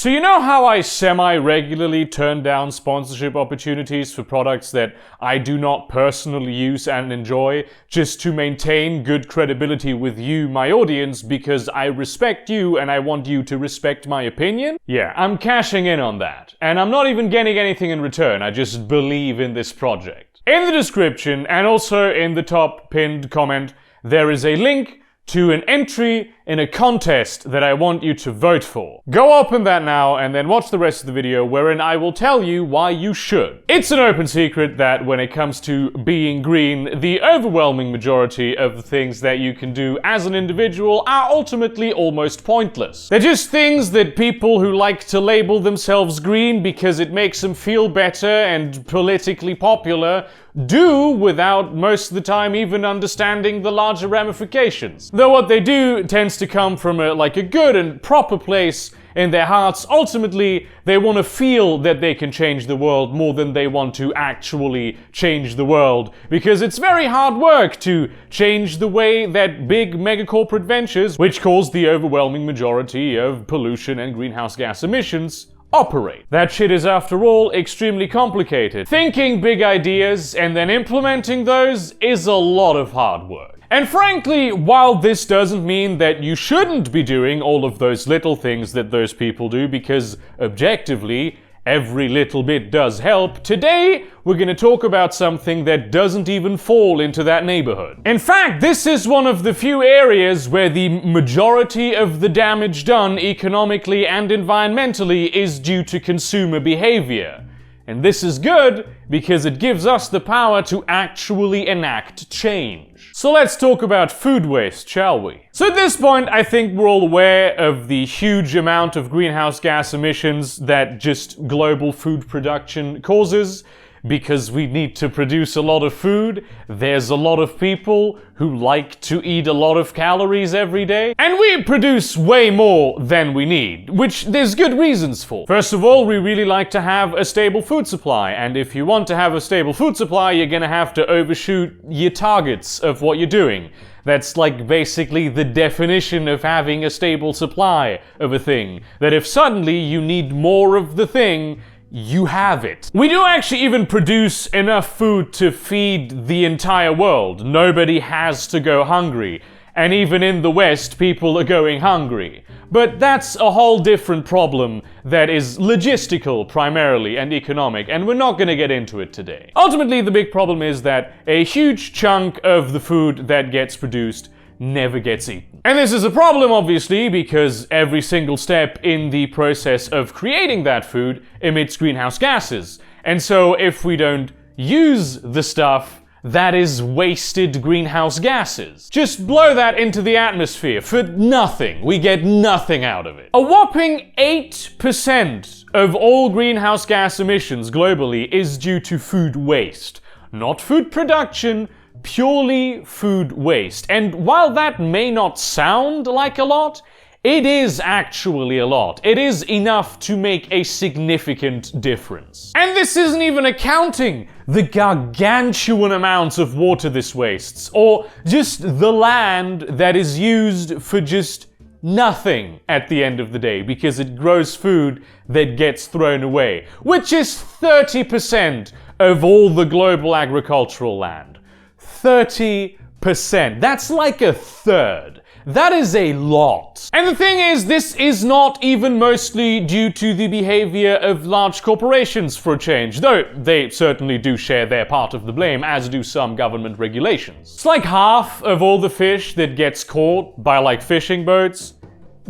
So you know how I semi-regularly turn down sponsorship opportunities for products that I do not personally use and enjoy, just to maintain good credibility with you, my audience, because I respect you and I want you to respect my opinion? Yeah, I'm cashing in on that. And I'm not even getting anything in return, I just believe in this project. In the description, and also in the top pinned comment, there is a link to an entry in a contest that I want you to vote for. Go open that now and then watch the rest of the video wherein I will tell you why you should. It's an open secret that when it comes to being green, the overwhelming majority of the things that you can do as an individual are ultimately almost pointless. They're just things that people who like to label themselves green because it makes them feel better and politically popular do without most of the time even understanding the larger ramifications. Though what they do tends to come from a good and proper place in their hearts. Ultimately, they want to feel that they can change the world more than they want to actually change the world. Because it's very hard work to change the way that big megacorporate ventures, which cause the overwhelming majority of pollution and greenhouse gas emissions, operate. That shit is, after all, extremely complicated. Thinking big ideas and then implementing those is a lot of hard work. And frankly, while this doesn't mean that you shouldn't be doing all of those little things that those people do, because objectively, every little bit does help, today we're going to talk about something that doesn't even fall into that neighborhood. In fact, this is one of the few areas where the majority of the damage done economically and environmentally is due to consumer behavior. And this is good because it gives us the power to actually enact change. So let's talk about food waste, shall we? So at this point, I think we're all aware of the huge amount of greenhouse gas emissions that just global food production causes. Because we need to produce a lot of food, there's a lot of people who like to eat a lot of calories every day, and we produce way more than we need, which there's good reasons for. First of all, we really like to have a stable food supply, and if you want to have a stable food supply, you're gonna have to overshoot your targets of what you're doing. That's like basically the definition of having a stable supply of a thing. That if suddenly you need more of the thing, you have it. We do actually even produce enough food to feed the entire world. Nobody has to go hungry. And even in the West, people are going hungry. But that's a whole different problem that is logistical primarily and economic, and we're not going to get into it today. Ultimately, the big problem is that a huge chunk of the food that gets produced never gets eaten. And this is a problem, obviously, because every single step in the process of creating that food emits greenhouse gases. And so if we don't use the stuff, that is wasted greenhouse gases. Just blow that into the atmosphere for nothing. We get nothing out of it. A whopping 8% of all greenhouse gas emissions globally is due to food waste. Not food production, purely food waste. And while that may not sound like a lot, it is actually a lot. It is enough to make a significant difference. And this isn't even accounting the gargantuan amounts of water this wastes, or just the land that is used for just nothing at the end of the day, because it grows food that gets thrown away, which is 30% of all the global agricultural land. 30%. That's like a third. That is a lot. And the thing is, this is not even mostly due to the behavior of large corporations for a change, though they certainly do share their part of the blame, as do some government regulations. It's like half of all the fish that gets caught by fishing boats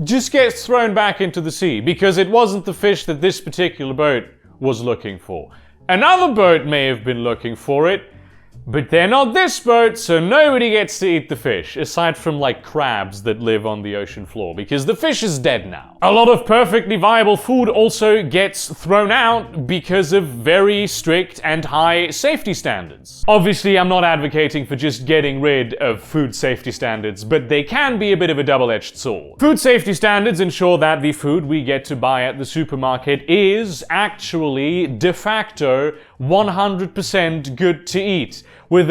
just gets thrown back into the sea, because it wasn't the fish that this particular boat was looking for. Another boat may have been looking for it, but they're not this boat, so nobody gets to eat the fish, aside from crabs that live on the ocean floor, because the fish is dead now. A lot of perfectly viable food also gets thrown out because of very strict and high safety standards. Obviously, I'm not advocating for just getting rid of food safety standards, but they can be a bit of a double-edged sword. Food safety standards ensure that the food we get to buy at the supermarket is actually de facto 100% good to eat, with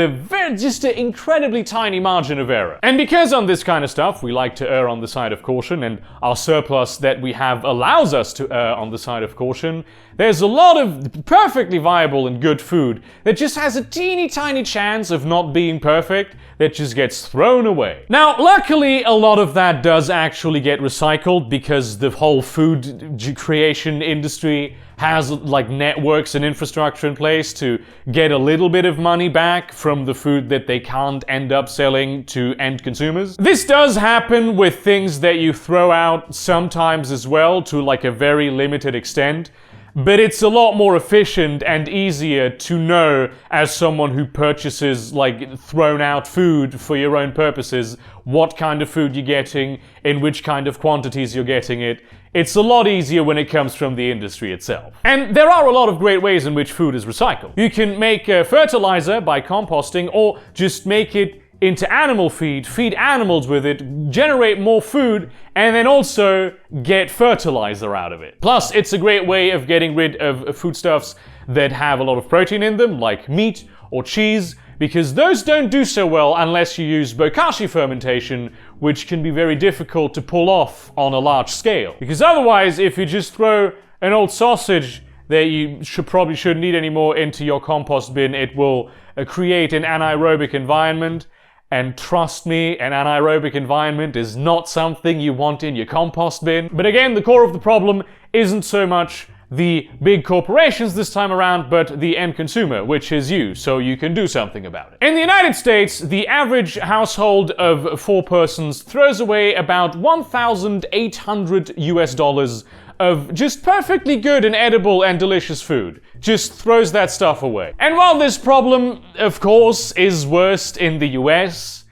just an incredibly tiny margin of error. And because on this kind of stuff we like to err on the side of caution, and our surplus that we have allows us to err on the side of caution, there's a lot of perfectly viable and good food that just has a teeny tiny chance of not being perfect, that just gets thrown away. Now, luckily, a lot of that does actually get recycled because the whole food creation industry has like networks and infrastructure in place to get a little bit of money back from the food that they can't end up selling to end consumers. This does happen with things that you throw out sometimes as well, to like a very limited extent. But it's a lot more efficient and easier to know, as someone who purchases like thrown out food for your own purposes, what kind of food you're getting, in which kind of quantities you're getting it. It's a lot easier when it comes from the industry itself. And there are a lot of great ways in which food is recycled. You can make fertilizer by composting, or just make it into animal feed animals with it, generate more food, and then also get fertilizer out of it. Plus, it's a great way of getting rid of foodstuffs that have a lot of protein in them, like meat or cheese, because those don't do so well unless you use bokashi fermentation, which can be very difficult to pull off on a large scale. Because otherwise, if you just throw an old sausage that you probably shouldn't eat anymore into your compost bin, it will create an anaerobic environment. And trust me, an anaerobic environment is not something you want in your compost bin. But again, the core of the problem isn't so much the big corporations this time around, but the end consumer, which is you, so you can do something about it. In the United States, the average household of 4 persons throws away about $1,800 of just perfectly good and edible and delicious food. Just throws that stuff away. And while this problem, of course, is worst in the US,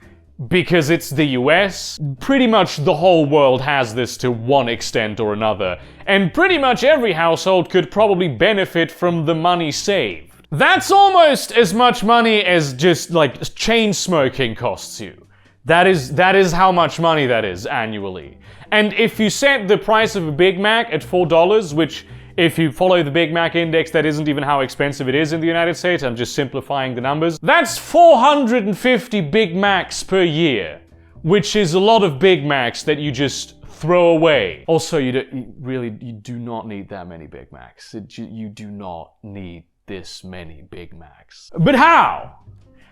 because it's the US, pretty much the whole world has this to one extent or another, and pretty much every household could probably benefit from the money saved. That's almost as much money as just like chain smoking costs you. That is how much money that is annually. And if you set the price of a Big Mac at $4, which if you follow the Big Mac index, that isn't even how expensive it is in the United States, I'm just simplifying the numbers. That's 450 Big Macs per year, which is a lot of Big Macs that you just throw away. Also, you do not need that many Big Macs. You do not need this many Big Macs. But how?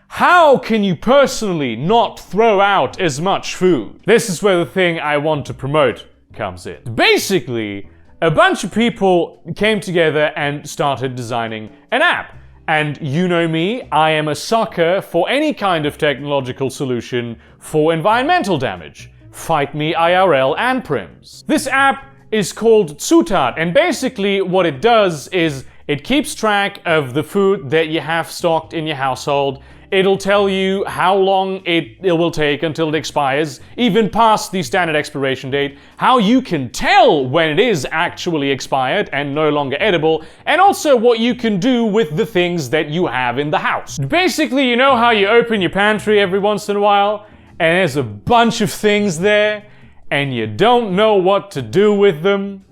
How can you personally not throw out as much food? This is where the thing I want to promote comes in. Basically, a bunch of people came together and started designing an app. And you know me, I am a sucker for any kind of technological solution for environmental damage. Fight me IRL and prims. This app is called ZuTat, and basically what it does is it keeps track of the food that you have stocked in your household. It'll tell you how long it will take until it expires, even past the standard expiration date, how you can tell when it is actually expired and no longer edible, and also what you can do with the things that you have in the house. Basically, you know how you open your pantry every once in a while, and there's a bunch of things there, and you don't know what to do with them?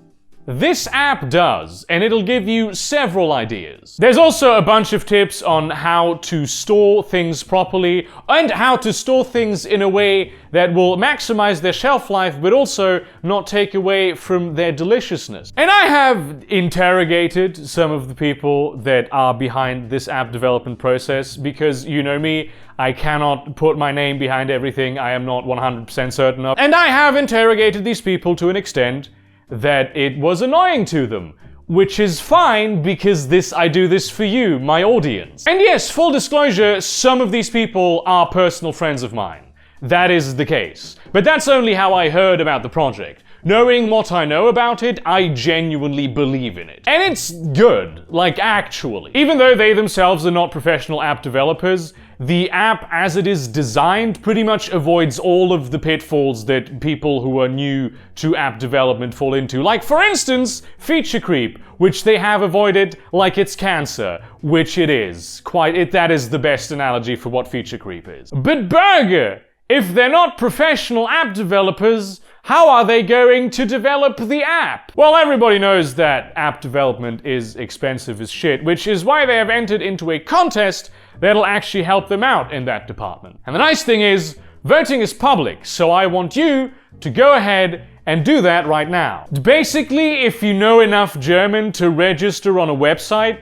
This app does, and it'll give you several ideas. There's also a bunch of tips on how to store things properly and how to store things in a way that will maximize their shelf life but also not take away from their deliciousness. And I have interrogated some of the people that are behind this app development process because, you know me, I cannot put my name behind everything I am not 100% certain of. And I have interrogated these people to an extent that it was annoying to them, which is fine because I do this for you, my audience. And yes, full disclosure, some of these people are personal friends of mine. That is the case. But that's only how I heard about the project. Knowing what I know about it, I genuinely believe in it. And it's good, like actually. Even though they themselves are not professional app developers, the app as it is designed pretty much avoids all of the pitfalls that people who are new to app development fall into. Like for instance, feature creep, which they have avoided like it's cancer, which it is. That is the best analogy for what feature creep is. But burger If they're not professional app developers, how are they going to develop the app? Well, everybody knows that app development is expensive as shit, which is why they have entered into a contest that'll actually help them out in that department. And the nice thing is, voting is public, so I want you to go ahead and do that right now. Basically, if you know enough German to register on a website,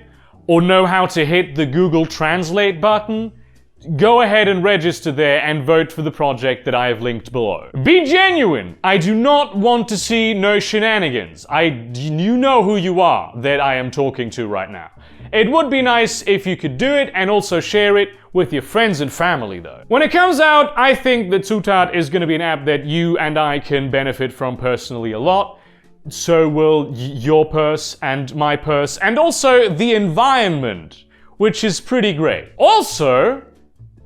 or know how to hit the Google Translate button, go ahead and register there and vote for the project that I have linked below. Be genuine! I do not want to see no shenanigans. You know who you are that I am talking to right now. It would be nice if you could do it and also share it with your friends and family though. When it comes out, I think that ZuTat is going to be an app that you and I can benefit from personally a lot. So will your purse and my purse and also the environment, which is pretty great. Also,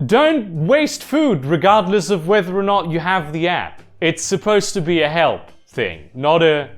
don't waste food regardless of whether or not you have the app. It's supposed to be a help thing, not a,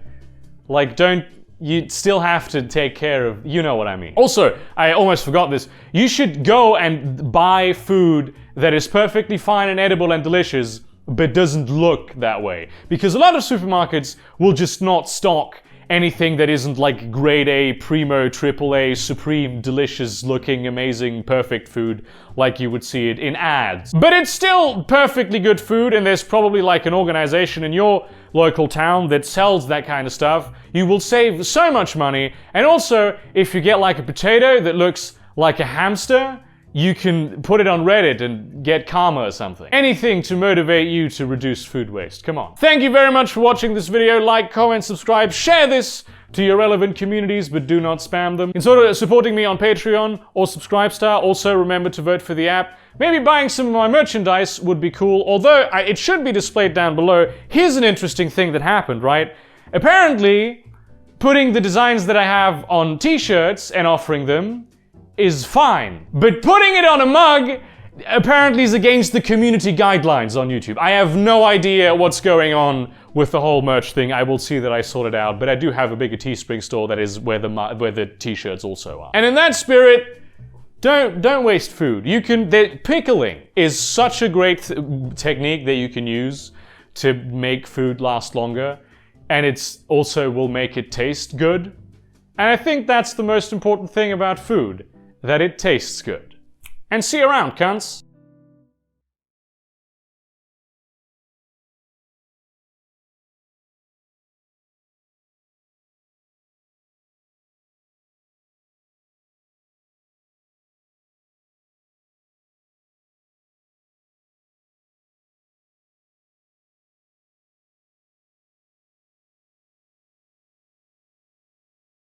you still have to take care of, you know what I mean. Also, I almost forgot this, you should go and buy food that is perfectly fine and edible and delicious, but doesn't look that way. Because a lot of supermarkets will just not stock anything that isn't like grade A, primo, triple A, supreme, delicious looking, amazing, perfect food like you would see it in ads. But it's still perfectly good food, and there's probably like an organization in your local town that sells that kind of stuff. You will save so much money, and also if you get like a potato that looks like a hamster, you can put it on Reddit and get karma or something. Anything to motivate you to reduce food waste. Come on. Thank you very much for watching this video. Like, comment, subscribe, share this to your relevant communities, but do not spam them. In sort of supporting me on Patreon or Subscribestar, also remember to vote for the app. Maybe buying some of my merchandise would be cool, although it should be displayed down below. Here's an interesting thing that happened, right? Apparently, putting the designs that I have on t-shirts and offering them is fine. But putting it on a mug apparently is against the community guidelines on YouTube. I have no idea what's going on with the whole merch thing. I will see that I sort it out, but I do have a bigger Teespring store that is where the t-shirts also are. And in that spirit, don't waste food. Pickling is such a great technique that you can use to make food last longer, and it's also will make it taste good. And I think that's the most important thing about food, that it tastes good. And see you around, cunts!